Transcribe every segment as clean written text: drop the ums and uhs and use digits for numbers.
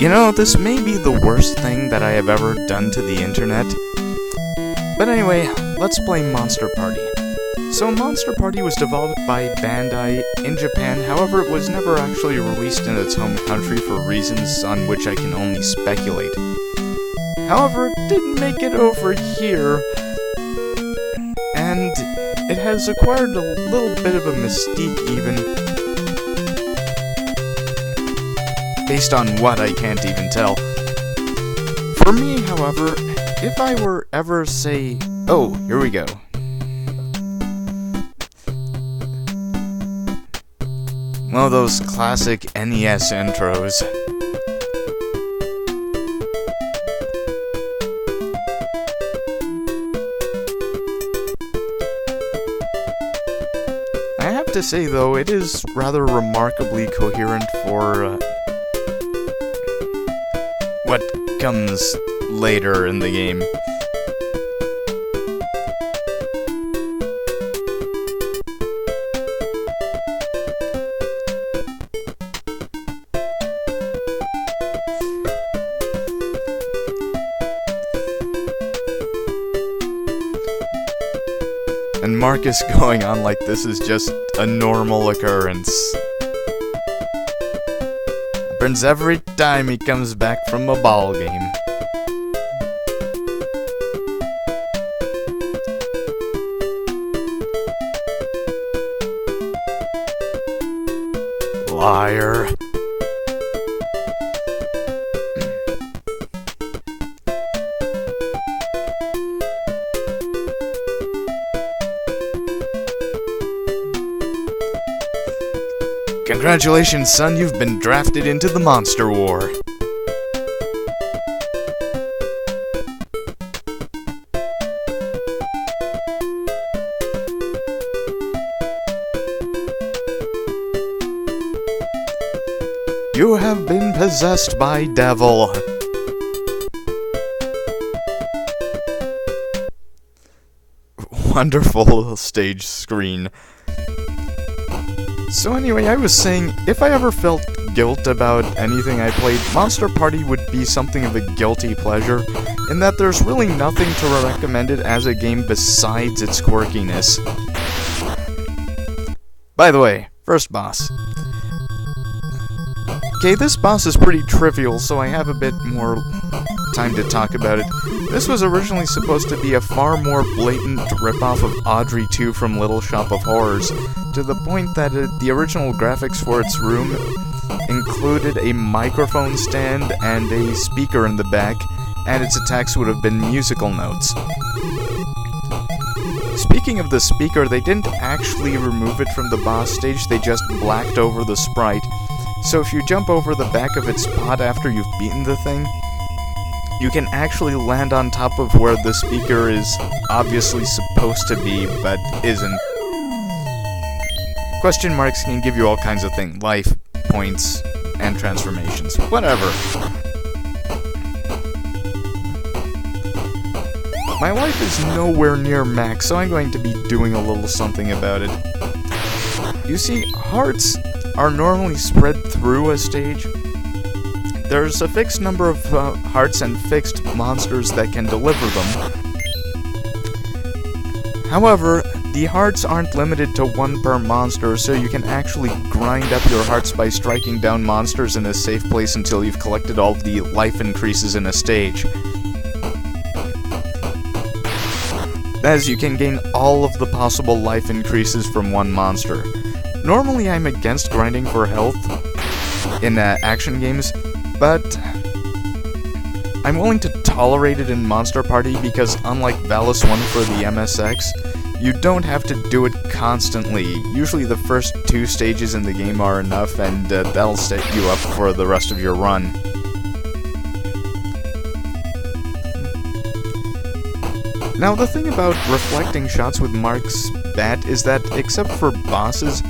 You know, this may be the worst thing that I have ever done to the internet. But anyway, let's play Monster Party. So Monster Party was developed by Bandai in Japan, however it was never actually released in its home country for reasons on which I can only speculate. However, it did make it over here, and it has acquired a little bit of a mystique even, based on what I can't even tell. For me, however, if I were ever say, oh, here we go. One of those classic NES intros. I have to say, though, it is rather remarkably coherent for what comes later in the game. And Marcus going on like this is just a normal occurrence. Happens every time he comes back from a ball game. Liar. Congratulations, son, you've been drafted into the Monster War. You have been possessed by devil. Wonderful stage screen. So anyway, I was saying, if I ever felt guilt about anything I played, Monster Party would be something of a guilty pleasure, in that there's really nothing to recommend it as a game besides its quirkiness. By the way, first boss. Okay, this boss is pretty trivial, so I have a bit more time to talk about it. This was originally supposed to be a far more blatant ripoff of Audrey 2 from Little Shop of Horrors, to the point that the original graphics for its room included a microphone stand and a speaker in the back, and its attacks would have been musical notes. Speaking of the speaker, they didn't actually remove it from the boss stage, they just blacked over the sprite. So if you jump over the back of its pod after you've beaten the thing, you can actually land on top of where the speaker is obviously supposed to be, but isn't. Question marks can give you all kinds of things, life, points, and transformations. Whatever. My life is nowhere near max, so I'm going to be doing a little something about it. You see, hearts are normally spread through a stage. There's a fixed number of hearts and fixed monsters that can deliver them. However, the hearts aren't limited to one per monster, so you can actually grind up your hearts by striking down monsters in a safe place until you've collected all the life increases in a stage. That is, you can gain all of the possible life increases from one monster. Normally I'm against grinding for health in action games, but I'm willing to tolerate it in Monster Party because unlike Valis 1 for the MSX, you don't have to do it constantly. Usually the first 2 stages in the game are enough, and that'll set you up for the rest of your run. Now the thing about reflecting shots with Mark's bat is that, except for bosses,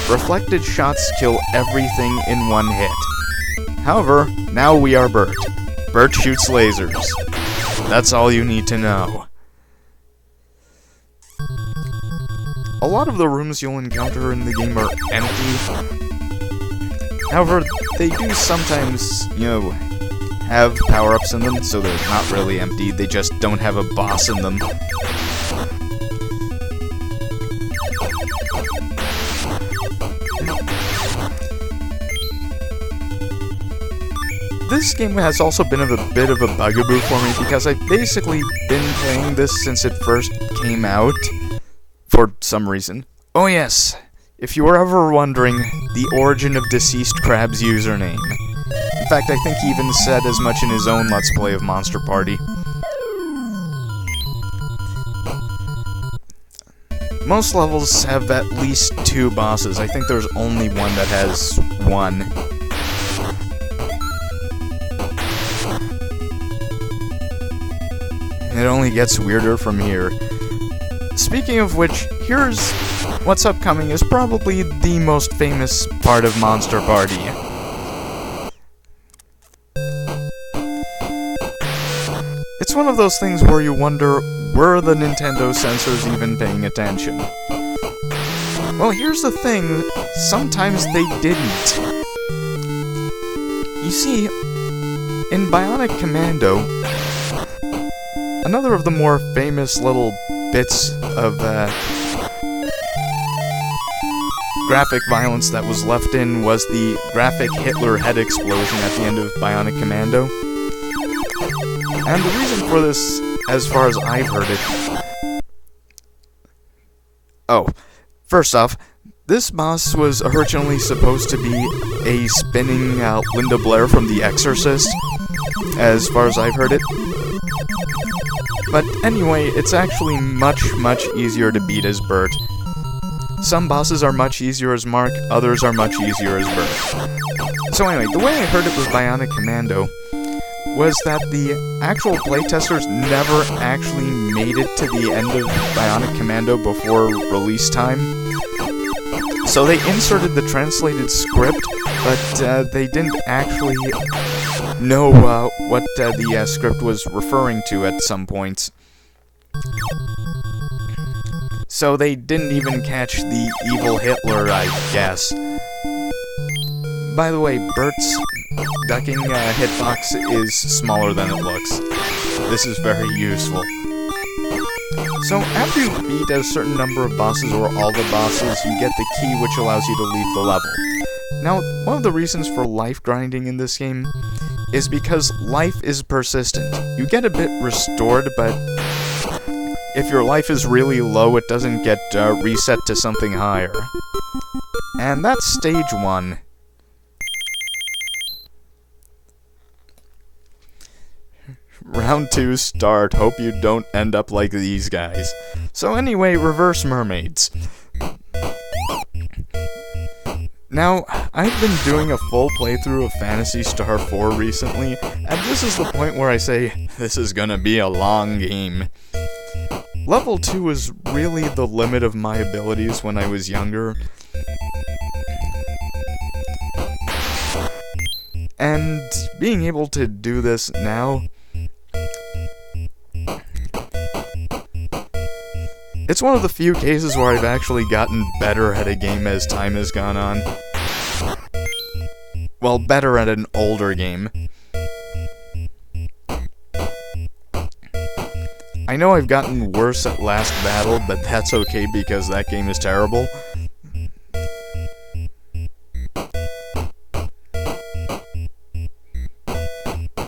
reflected shots kill everything in one hit. However, now we are Bert. Bert shoots lasers. That's all you need to know. A lot of the rooms you'll encounter in the game are empty. However, they do sometimes, have power-ups in them, so they're not really empty, they just don't have a boss in them. This game has also been a bit of a bugaboo for me because I've basically been playing this since it first came out, for some reason. Oh yes, if you were ever wondering, the origin of Deceased Crab's username. In fact, I think he even said as much in his own Let's Play of Monster Party. Most levels have at least 2 bosses. I think there's only one that has 1. It only gets weirder from here. Speaking of which, here's what's upcoming is probably the most famous part of Monster Party. It's one of those things where you wonder, were the Nintendo censors even paying attention? Well, here's the thing, sometimes they didn't. You see, in Bionic Commando, another of the more famous little bits of graphic violence that was left in was the graphic Hitler head explosion at the end of Bionic Commando. And the reason for this, as far as I've heard it... Oh, first off, this boss was originally supposed to be a spinning Linda Blair from The Exorcist, as far as I've heard it. But anyway, it's actually much easier to beat as Bert. Some bosses are much easier as Mark, others are much easier as Bert. So anyway, the way I heard it with Bionic Commando was that the actual playtesters never actually made it to the end of Bionic Commando before release time. So they inserted the translated script, but they didn't actually know what the script was referring to at some points. So they didn't even catch the evil Hitler, I guess. By the way, Bert's ducking hitbox is smaller than it looks. This is very useful. So after you beat a certain number of bosses or all the bosses, you get the key which allows you to leave the level. Now, one of the reasons for life grinding in this game is because life is persistent. You get a bit restored, but if your life is really low, it doesn't get reset to something higher. And that's stage 1. Round 2 start. Hope you don't end up like these guys. So anyway, Reverse Mermaids. Now, I've been doing a full playthrough of Phantasy Star 4 recently, and this is the point where I say, this is gonna be a long game. Level 2 was really the limit of my abilities when I was younger. And being able to do this now, it's one of the few cases where I've actually gotten better at a game as time has gone on. Well, better at an older game. I know I've gotten worse at Last Battle, but that's okay because that game is terrible.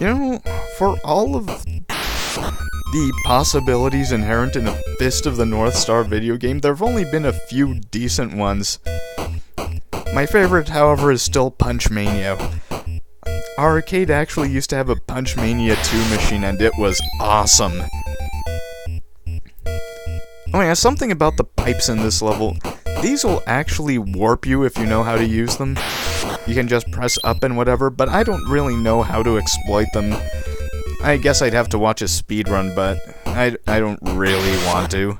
You know, for all of the possibilities inherent in a Fist of the North Star video game, there have only been a few decent ones. My favorite, however, is still Punch Mania. Our arcade actually used to have a Punch Mania 2 machine, and it was awesome. Oh yeah, something about the pipes in this level. These will actually warp you if you know how to use them. You can just press up and whatever, but I don't really know how to exploit them. I guess I'd have to watch a speedrun, but I don't really want to.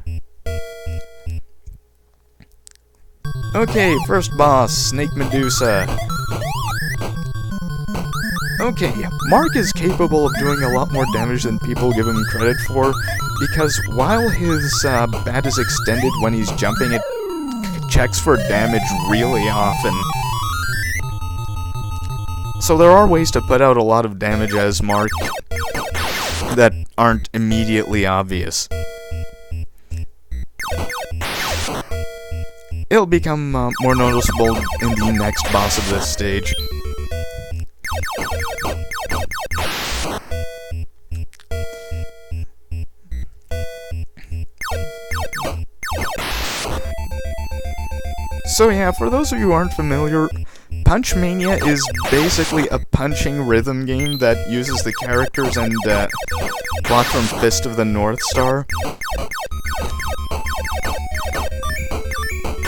Okay, first boss, Snake Medusa. Okay, Mark is capable of doing a lot more damage than people give him credit for, because while his bat is extended when he's jumping, it checks for damage really often. So there are ways to put out a lot of damage as Mark that aren't immediately obvious. It'll become more noticeable in the next boss of this stage. So yeah, for those of you who aren't familiar, Punch Mania is basically a punching rhythm game that uses the characters and plot from Fist of the North Star.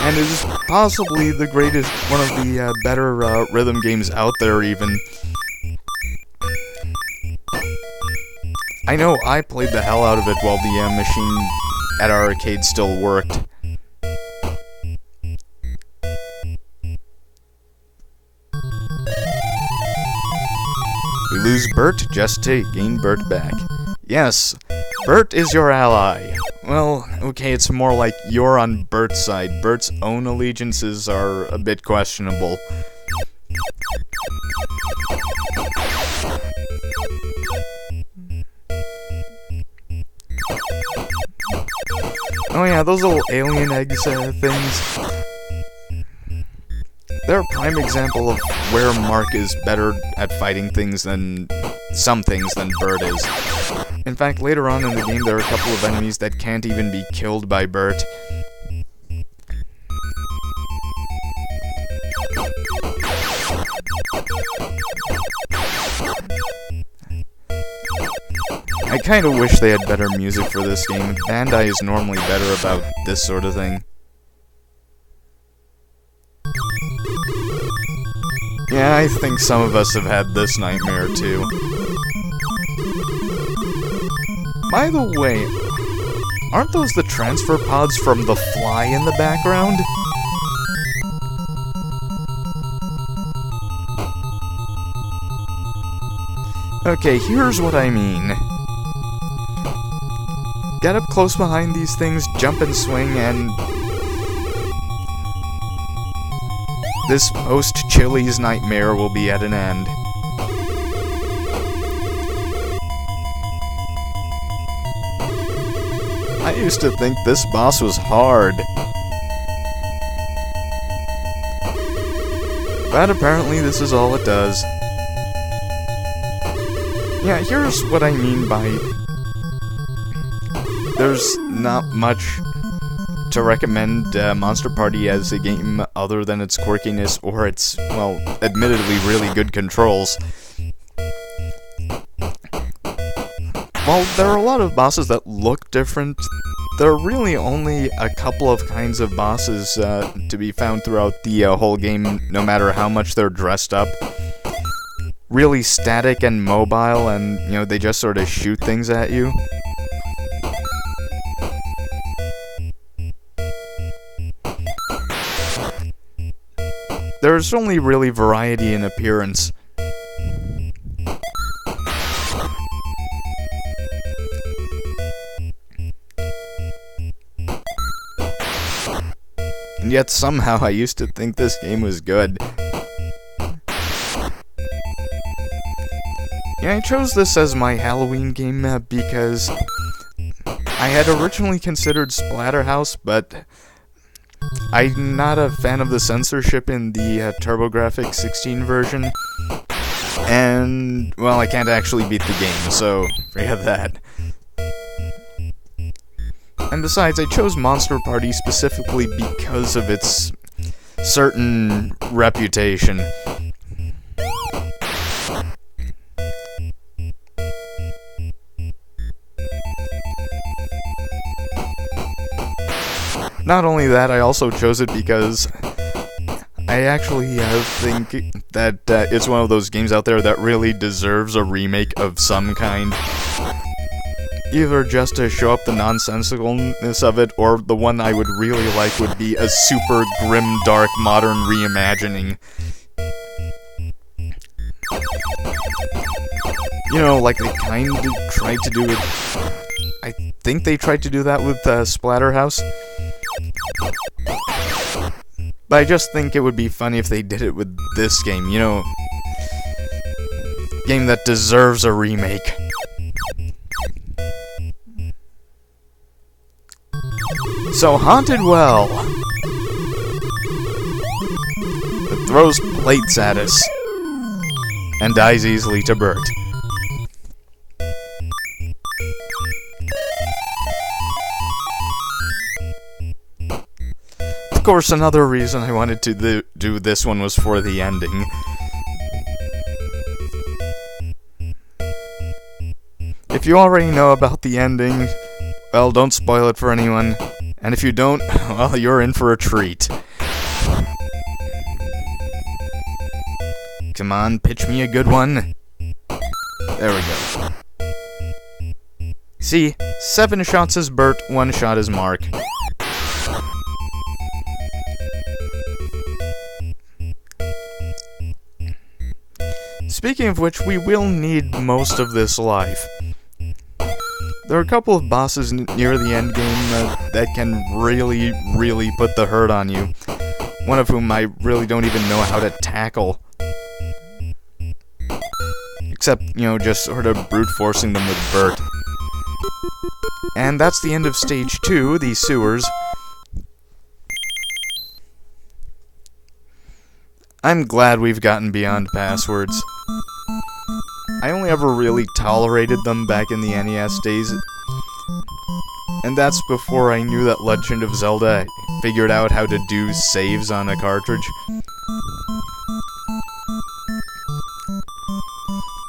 And it is possibly the greatest, one of the better rhythm games out there even. I know I played the hell out of it while the machine at our arcade still worked. We lose Bert just to gain Bert back. Yes, Bert is your ally. Well, okay, it's more like you're on Bert's side. Bert's own allegiances are a bit questionable. Oh yeah, those little alien eggs things. They're a prime example of where Mark is better at fighting things than some things than Bert is. In fact, later on in the game, there are a couple of enemies that can't even be killed by Bert. I kinda wish they had better music for this game. Phanta I is normally better about this sort of thing. Yeah, I think some of us have had this nightmare too. By the way, aren't those the transfer pods from The Fly in the background? Okay, here's what I mean. Get up close behind these things, jump and swing, and this post-Chili's nightmare will be at an end. I used to think this boss was hard. But apparently this is all it does. Yeah, here's what I mean by there's not much to recommend Monster Party as a game other than its quirkiness or its, well, admittedly really good controls. While there are a lot of bosses that look different, there are really only a couple of kinds of bosses to be found throughout the whole game, no matter how much they're dressed up. Really static and mobile, and, you know, they just sort of shoot things at you. There's only really variety in appearance. And yet somehow I used to think this game was good. Yeah, I chose this as my Halloween game because I had originally considered Splatterhouse, but I'm not a fan of the censorship in the TurboGrafx 16 version, and, well, I can't actually beat the game, so forget that. And besides, I chose Monster Party specifically because of its certain reputation. Not only that, I also chose it because I actually think that it's one of those games out there that really deserves a remake of some kind. Either just to show up the nonsensicalness of it, or the one I would really like would be a super grim, dark, modern reimagining. You know, like they kind of tried to do it. I think they tried to do that with Splatterhouse. But I just think it would be funny if they did it with this game, you know. game that deserves a remake. So, Haunted Well. It throws plates at us. And dies easily to Bert. Of course, another reason I wanted to do this one was for the ending. If you already know about the ending, well, don't spoil it for anyone. And if you don't, well, you're in for a treat. Come on, pitch me a good one. There we go. See, 7 shots is Bert, 1 shot is Mark. Speaking of which, we will need most of this life. There are a couple of bosses near the end game that can really, really put the hurt on you. One of whom I really don't even know how to tackle. Except, you know, just sort of brute forcing them with Bert. And that's the end of Stage 2, the sewers. I'm glad we've gotten beyond passwords. I only ever really tolerated them back in the NES days. And that's before I knew that Legend of Zelda figured out how to do saves on a cartridge.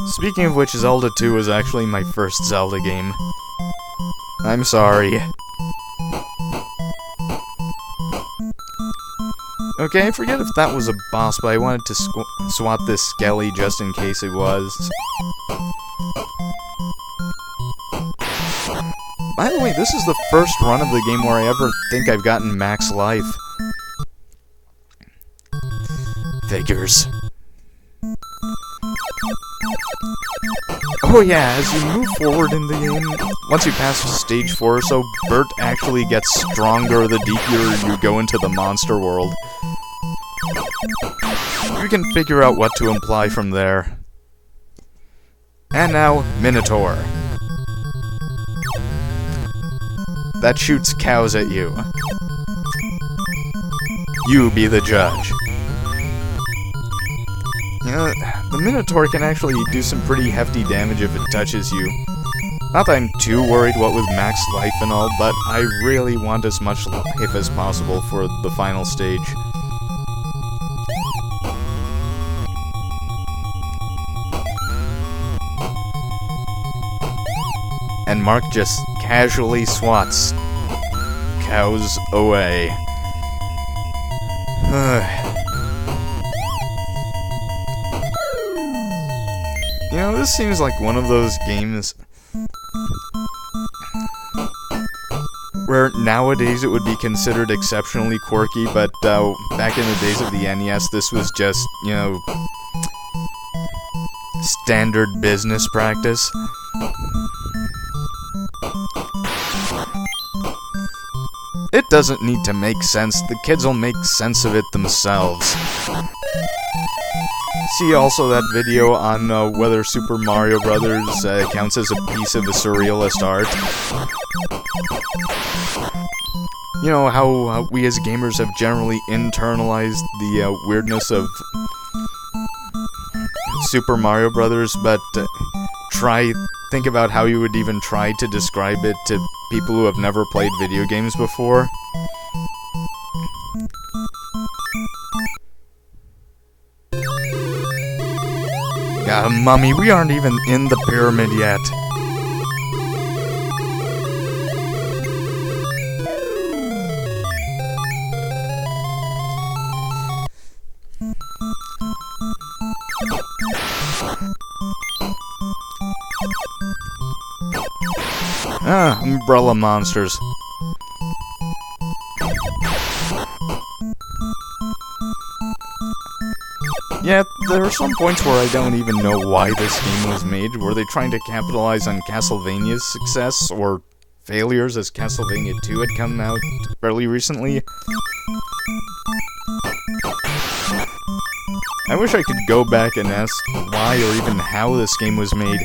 Speaking of which, Zelda 2 was actually my first Zelda game. I'm sorry. Okay, I forget if that was a boss, but I wanted to swat this Skelly just in case it was. By the way, this is the first run of the game where I ever think I've gotten max life. Figures. Oh yeah, as you move forward in the game, once you pass stage 4 or so, Bert actually gets stronger the deeper you go into the monster world. You can figure out what to imply from there. And now, Minotaur. That shoots cows at you. You be the judge. You know, the Minotaur can actually do some pretty hefty damage if it touches you. Not that I'm too worried what with max life and all, but I really want as much life as possible for the final stage. And Mark just casually swats cows away. You know, this seems like one of those games where nowadays it would be considered exceptionally quirky, but back in the days of the NES, this was just, you know, standard business practice. It doesn't need to make sense, the kids will make sense of it themselves. See also that video on whether Super Mario Brothers counts as a piece of a surrealist art. You know, how we as gamers have generally internalized the weirdness of Super Mario Brothers, but think about how you would even try to describe it to people who have never played video games before. Mummy, we aren't even in the pyramid yet. Umbrella monsters. Yeah, there are some points where I don't even know why this game was made. Were they trying to capitalize on Castlevania's success, or failures, as Castlevania 2 had come out fairly recently? I wish I could go back and ask why or even how this game was made.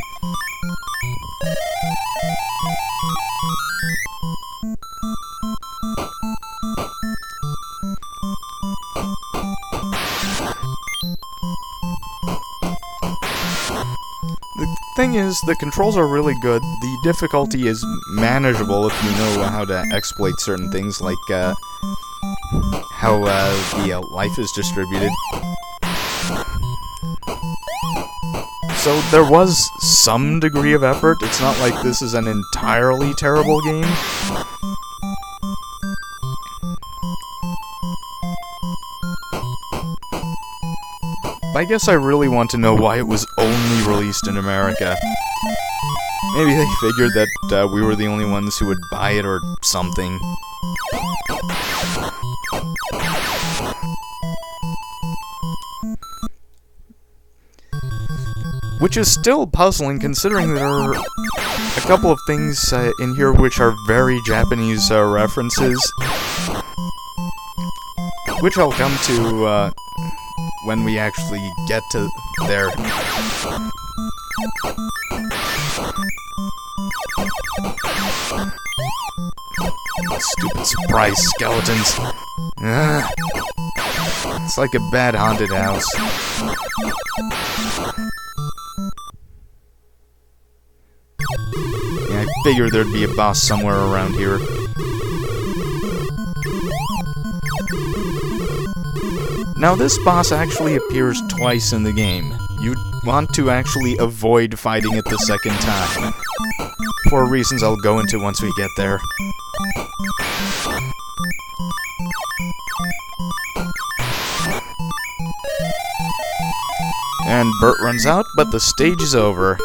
The thing is, the controls are really good. The difficulty is manageable if you know how to exploit certain things, like how the life is distributed. So there was some degree of effort. It's not like this is an entirely terrible game. I guess I really want to know why it was only released in America. Maybe they figured that we were the only ones who would buy it or something. Which is still puzzling, considering there are a couple of things in here which are very Japanese references. Which I'll come to when we actually get to there. Stupid surprise skeletons. It's like a bad haunted house. Yeah, I figured there'd be a boss somewhere around here. Now, this boss actually appears twice in the game. You'd want to actually avoid fighting it the second time, for reasons I'll go into once we get there. And Bert runs out, but the stage is over.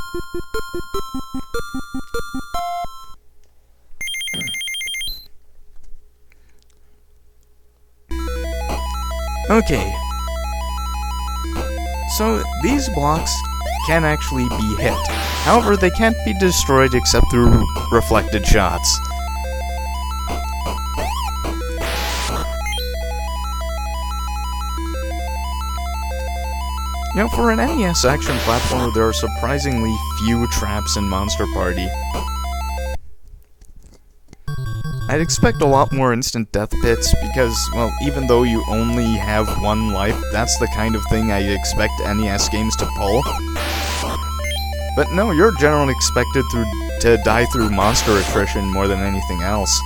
Okay, so these blocks can actually be hit. However, they can't be destroyed except through reflected shots. You know, for an NES action platformer, there are surprisingly few traps in Monster Party. I'd expect a lot more instant death pits because, well, even though you only have one life, that's the kind of thing I'd expect NES games to pull. But no, you're generally expected to die through monster attrition more than anything else.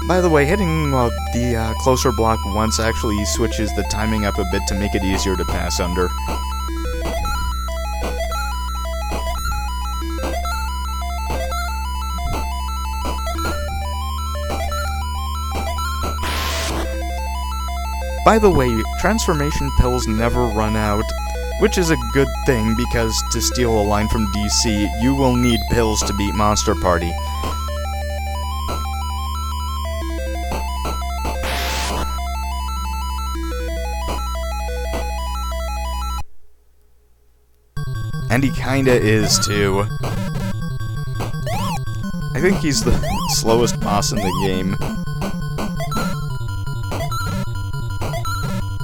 By the way, hitting the closer block once actually switches the timing up a bit to make it easier to pass under. By the way, transformation pills never run out, which is a good thing because, to steal a line from DC, you will need pills to beat Monster Party. And he kinda is, too. I think he's the slowest boss in the game.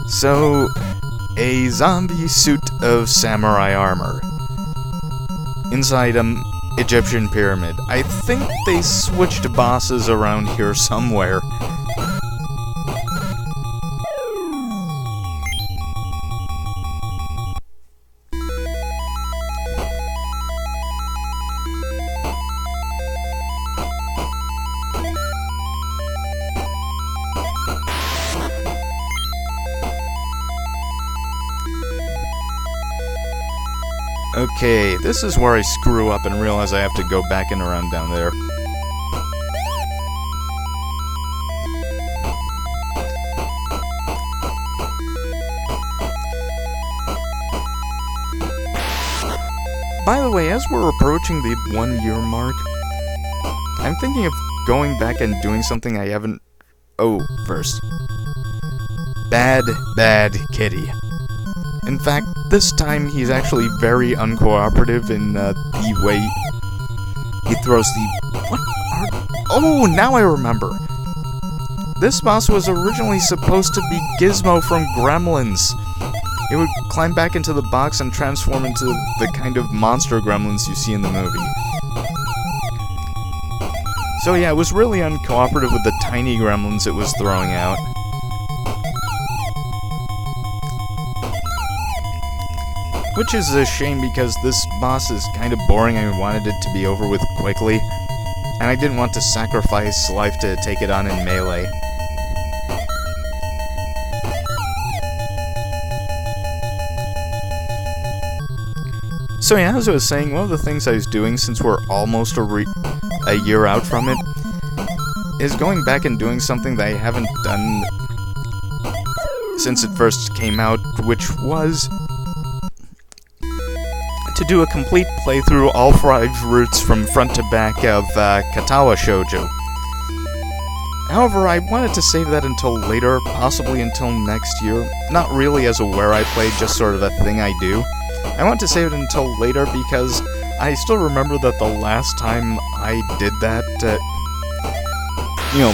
So, a zombie suit of samurai armor. Inside an Egyptian pyramid. I think they switched bosses around here somewhere. Okay, this is where I screw up and realize I have to go back and around down there. By the way, as we're approaching the 1-year mark, I'm thinking of going back and doing something I haven't... Oh, first. Bad kitty. In fact, this time he's actually very uncooperative in the way he throws the... What are... Oh, now I remember. This boss was originally supposed to be Gizmo from Gremlins. It would climb back into the box and transform into the kind of monster gremlins you see in the movie. So yeah, it was really uncooperative with the tiny gremlins it was throwing out. Which is a shame because this boss is kind of boring and I wanted it to be over with quickly. And I didn't want to sacrifice life to take it on in melee. So yeah, as I was saying, one of the things I was doing since we're almost a year out from it is going back and doing something that I haven't done since it first came out, which was to do a complete playthrough, all 5 routes from front to back of Katawa Shoujo. However, I wanted to save that until later, possibly until next year. Not really as a where I play, just sort of a thing I do. I want to save it until later because I still remember that the last time I did that,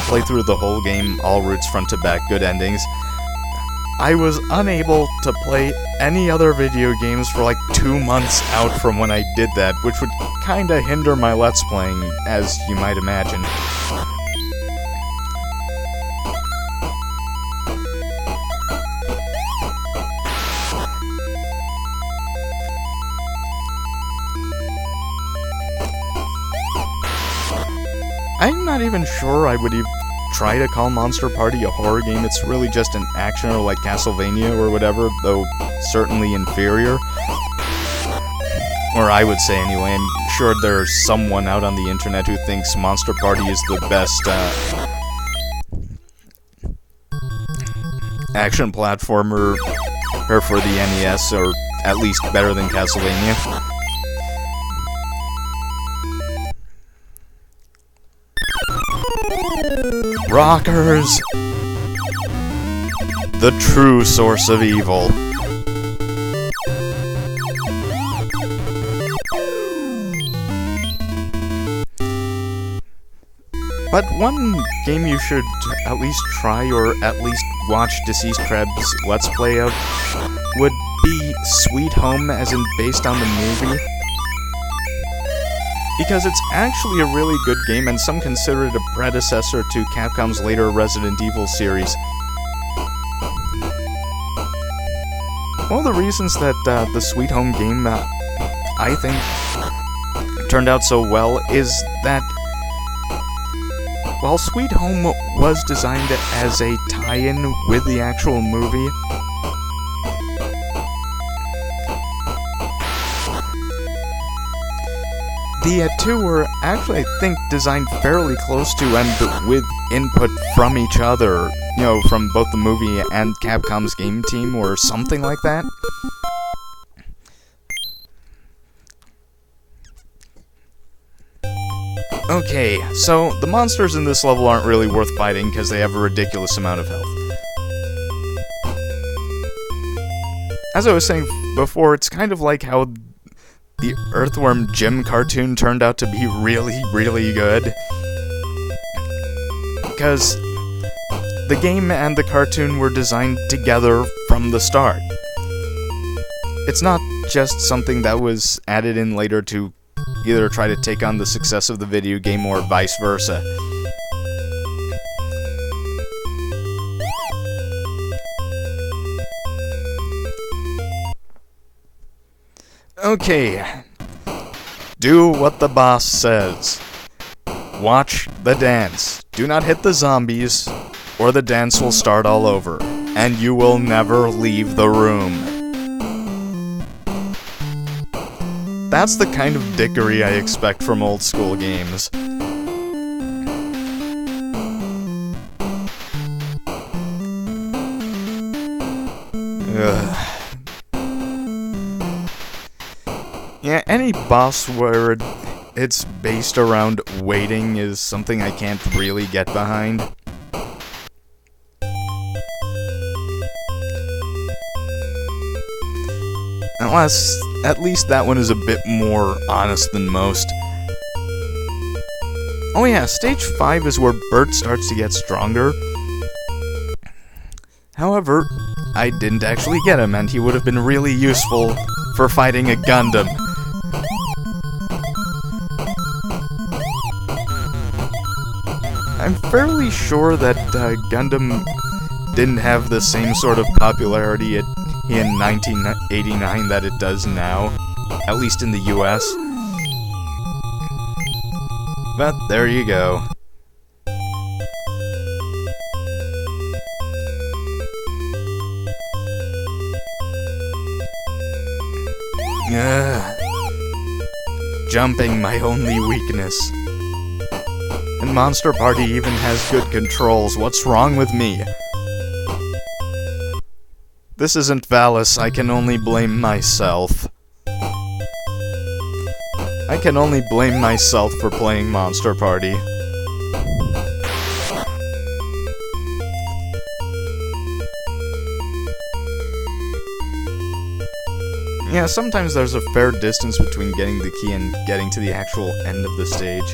play through the whole game, all routes front to back, good endings, I was unable to play any other video games for like 2 months out from when I did that, which would kinda hinder my Let's Playing, as you might imagine. I'm not even sure I would even try to call Monster Party a horror game. It's really just an actioner like Castlevania or whatever, though certainly inferior. Or I would say anyway. I'm sure there's someone out on the internet who thinks Monster Party is the best action platformer for the NES, or at least better than Castlevania. Rockers! The true source of evil. But one game you should at least try, or at least watch Deceased Krebs' Let's Play of, would be Sweet Home, as in based on the movie. Because it's actually a really good game, and some consider it a predecessor to Capcom's later Resident Evil series. One of the reasons that the Sweet Home game, I think, turned out so well is that while Sweet Home was designed as a tie-in with the actual movie, the two were actually, I think, designed fairly close to and with input from each other, from both the movie and Capcom's game team, or something like that. Okay, so the monsters in this level aren't really worth fighting because they have a ridiculous amount of health. As I was saying before, it's kind of like how the Earthworm Jim cartoon turned out to be really, really good. Because the game and the cartoon were designed together from the start. It's not just something that was added in later to either try to take on the success of the video game or vice versa. Okay. Do what the boss says. Watch the dance. Do not hit the zombies, or the dance will start all over, and you will never leave the room. That's the kind of dickery I expect from old school games. Ugh. Yeah, any boss where it's based around waiting is something I can't really get behind. Unless, at least that one is a bit more honest than most. Oh yeah, stage 5 is where Bert starts to get stronger, However, I didn't actually get him, and he would have been really useful for fighting a Gundam. I'm fairly sure that Gundam didn't have the same sort of popularity in 1989 that it does now, at least in the US. But there you go. Jumping, my only weakness. And Monster Party even has good controls. What's wrong with me? This isn't Valis. I can only blame myself. I can only blame myself for playing Monster Party. Yeah, sometimes there's a fair distance between getting the key and getting to the actual end of the stage.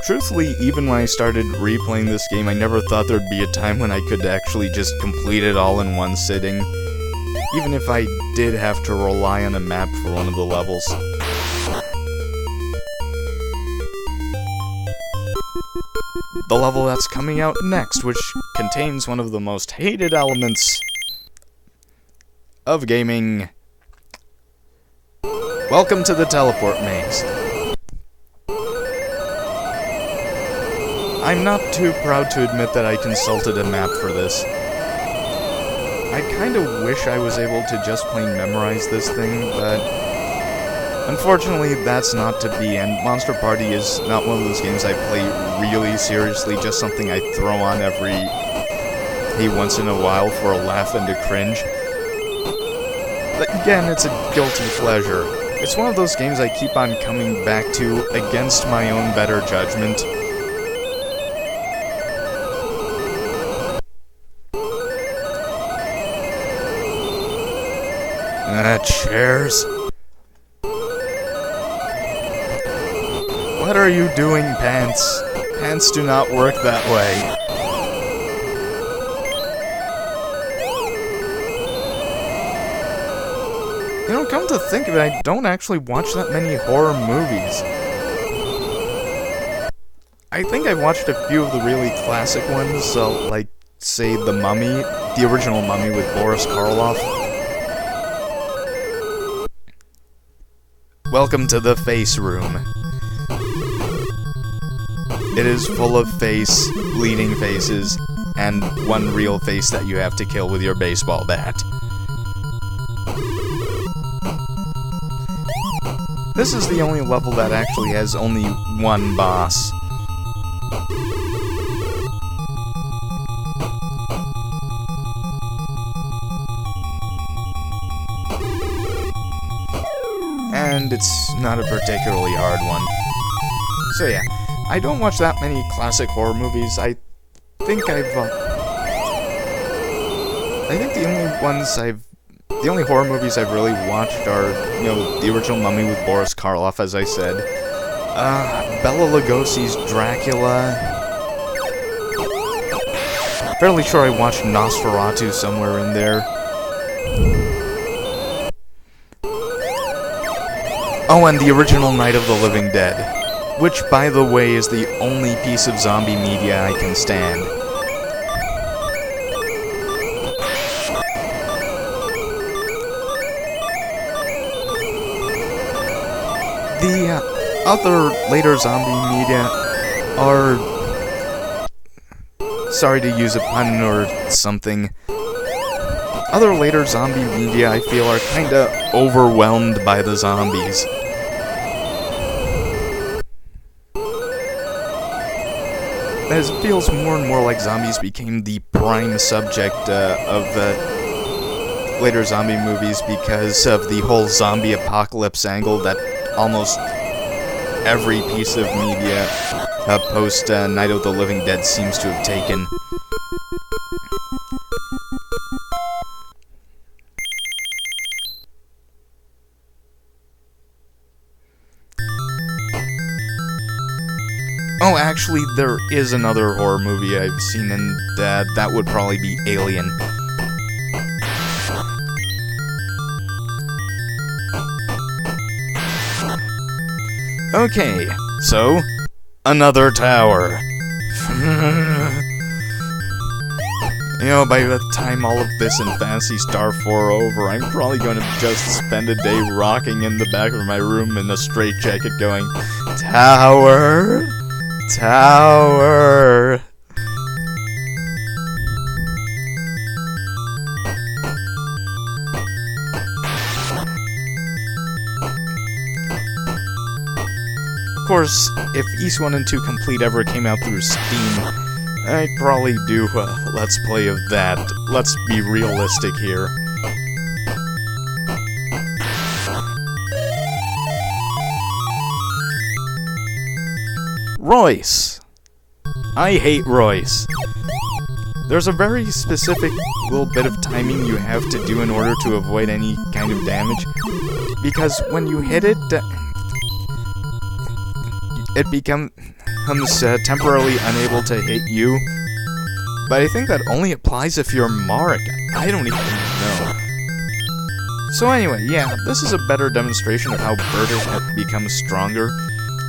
Truthfully, even when I started replaying this game, I never thought there'd be a time when I could actually just complete it all in one sitting. Even if I did have to rely on a map for one of the levels. The level that's coming out next, which contains one of the most hated elements of gaming. Welcome to the teleport maze. I'm not too proud to admit that I consulted a map for this. I kinda wish I was able to just plain memorize this thing, but unfortunately that's not to be, and Monster Party is not one of those games I play really seriously, just something I throw on every once in a while for a laugh and a cringe. But again, it's a guilty pleasure. It's one of those games I keep on coming back to against my own better judgment. Chairs. What are you doing, Pants? Pants do not work that way. You know, come to think of it, I don't actually watch that many horror movies. I think I've watched a few of the really classic ones, so, like, say, The Mummy, the original Mummy with Boris Karloff. Welcome to the face room. It is full of bleeding faces, and one real face that you have to kill with your baseball bat. This is the only level that actually has only one boss. And it's not a particularly hard one. So yeah, I don't watch that many classic horror movies. I think the only horror movies I've really watched are, you know, the original Mummy with Boris Karloff, as I said. Bela Lugosi's Dracula. Fairly sure I watched Nosferatu somewhere in there. Oh, and the original Night of the Living Dead, which, by the way, is the only piece of zombie media I can stand. The other later zombie media are, sorry to use a pun or something, other later zombie media I feel are kinda overwhelmed by the zombies. As it feels more and more like zombies became the prime subject of later zombie movies because of the whole zombie apocalypse angle that almost every piece of media post Night of the Living Dead seems to have taken. Oh, actually, there is another horror movie I've seen, and that would probably be Alien. Okay, so, another tower. You know, by the time all of this and Phantasy Star 4 are over, I'm probably going to just spend a day rocking in the back of my room in a straitjacket going, Tower! Tower! Of course, if East 1 and 2 Complete ever came out through Steam, I'd probably do a Let's Play of that. Let's be realistic here. Royce! I hate Royce. There's a very specific little bit of timing you have to do in order to avoid any kind of damage, because when you hit it, it becomes temporarily unable to hit you. But I think that only applies if you're Mark. I don't even know. So anyway, yeah, this is a better demonstration of how Burtis becomes stronger,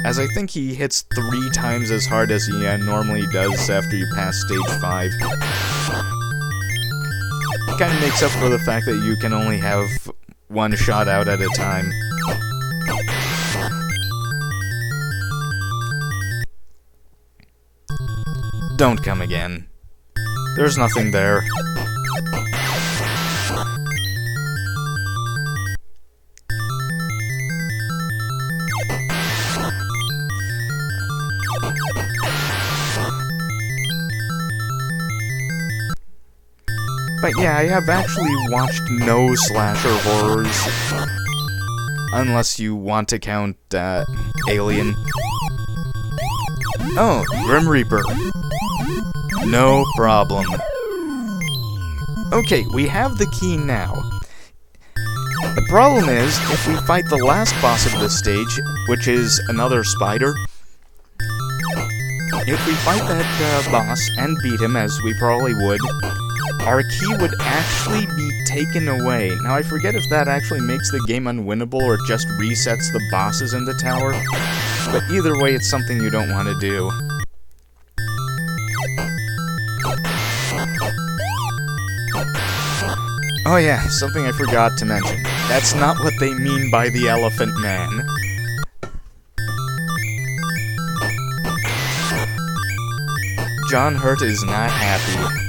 as I think he hits 3 times as hard as he normally does after you pass stage 5. Kind of makes up for the fact that you can only have 1 shot out at a time. Don't come again. There's nothing there. But yeah, I have actually watched no slasher horrors. Unless you want to count, Alien. Oh, Grim Reaper. No problem. Okay, we have the key now. The problem is, if we fight the last boss of this stage, which is another spider, if we fight that boss and beat him, as we probably would, our key would actually be taken away. Now, I forget if that actually makes the game unwinnable or just resets the bosses in the tower, but either way, it's something you don't want to do. Oh yeah, something I forgot to mention. That's not what they mean by the Elephant Man. John Hurt is not happy.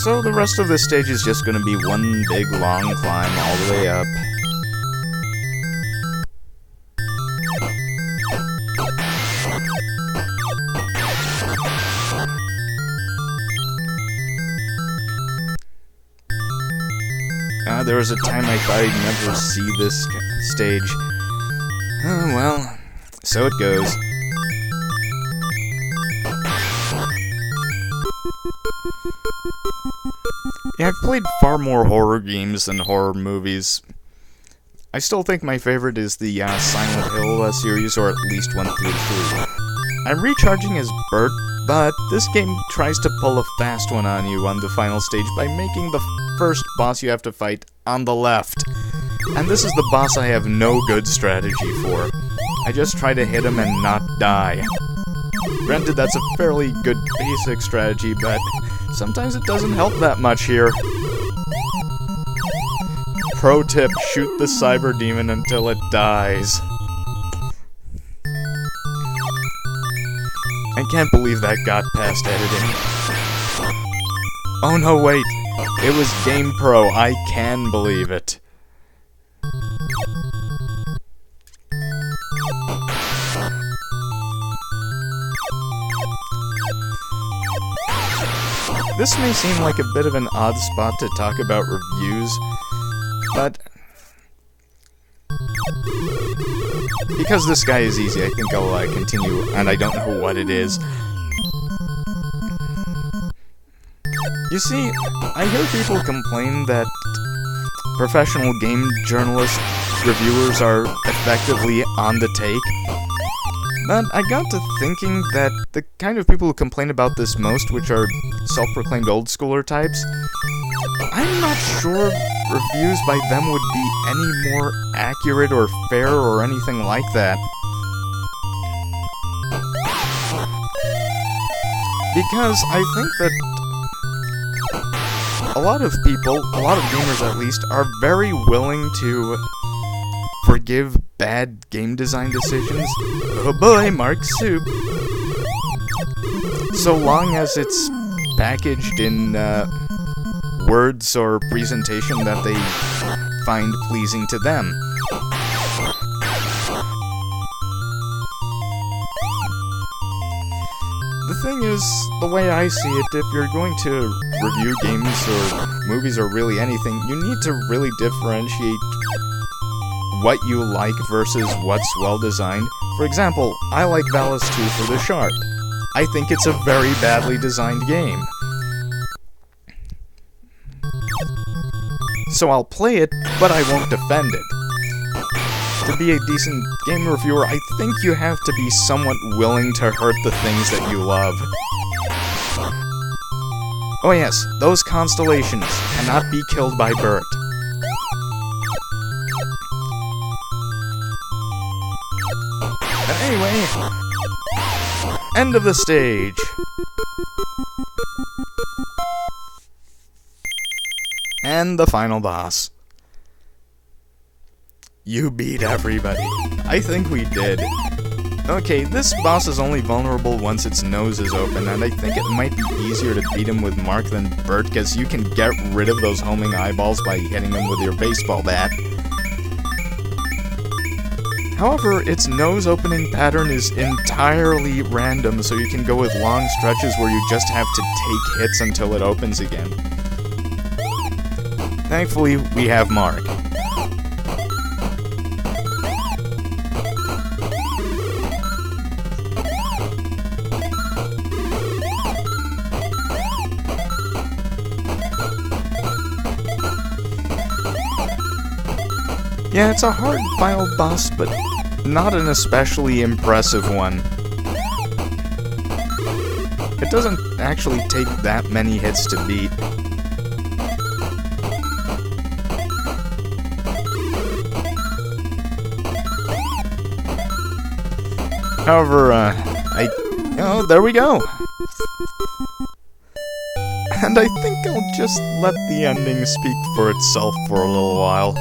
So the rest of this stage is just going to be one big long climb all the way up. There was a time I thought I'd never see this stage. Oh well, so it goes. Yeah, I've played far more horror games than horror movies. I still think my favorite is the Silent Hill series, or at least 1 through 3. I'm recharging as Bert, but this game tries to pull a fast one on you on the final stage by making the first boss you have to fight on the left. And this is the boss I have no good strategy for. I just try to hit him and not die. Granted, that's a fairly good basic strategy, but sometimes it doesn't help that much here. Pro tip, shoot the cyber demon until it dies. I can't believe that got past editing. Oh no, wait. It was Game Pro. I can believe it. This may seem like a bit of an odd spot to talk about reviews, but because this guy is easy, I think I'll continue, and I don't know what it is. You see, I hear people complain that professional game journalists, reviewers are effectively on the take, but I got to thinking that the kind of people who complain about this most, which are self-proclaimed old-schooler types, I'm not sure reviews by them would be any more accurate or fair or anything like that. Because I think that a lot of people, a lot of gamers at least, are very willing to forgive bad game design decisions. Oh boy, Mark Soup. So long as it's packaged in words or presentation that they find pleasing to them. The thing is, the way I see it, if you're going to review games or movies or really anything, you need to really differentiate what you like versus what's well designed. For example, I like Valis 2 for the Shark. I think it's a very badly designed game. So I'll play it, but I won't defend it. To be a decent game reviewer, I think you have to be somewhat willing to hurt the things that you love. Oh yes, those constellations cannot be killed by Bert. But anyway, end of the stage. And the final boss. You beat everybody. I think we did. Okay, this boss is only vulnerable once its nose is open, and I think it might be easier to beat him with Mark than Bert, because you can get rid of those homing eyeballs by hitting him with your baseball bat. However, its nose opening pattern is entirely random, so you can go with long stretches where you just have to take hits until it opens again. Thankfully, we have Mark. Yeah, it's a hard final boss, but not an especially impressive one. It doesn't actually take that many hits to beat. However, oh, there we go! And I think I'll just let the ending speak for itself for a little while.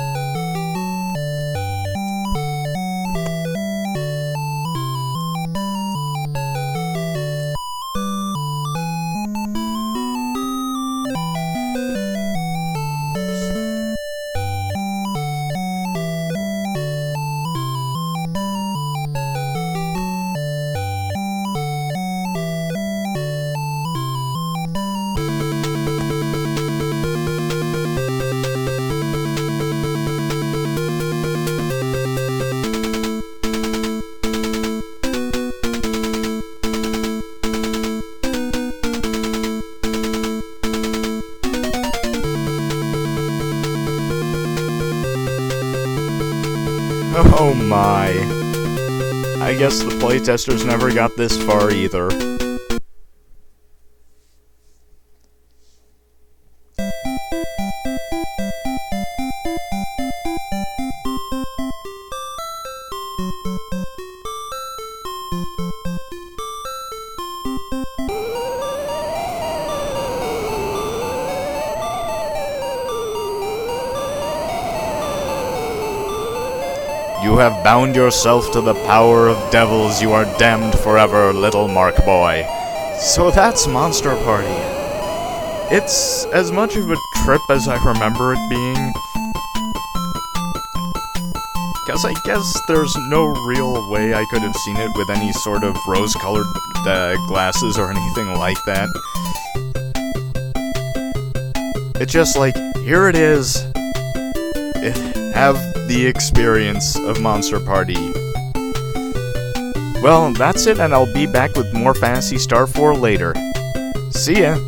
Oh my. I guess the playtesters never got this far either. You have bound yourself to the power of devils. You are damned forever, little Mark boy. So that's Monster Party. It's as much of a trip as I remember it being. Because I guess there's no real way I could have seen it with any sort of rose-colored glasses or anything like that. It's just like, here it is. Have the experience of Monster Party. Well, that's it, and I'll be back with more Phantasy Star 4 later. See ya!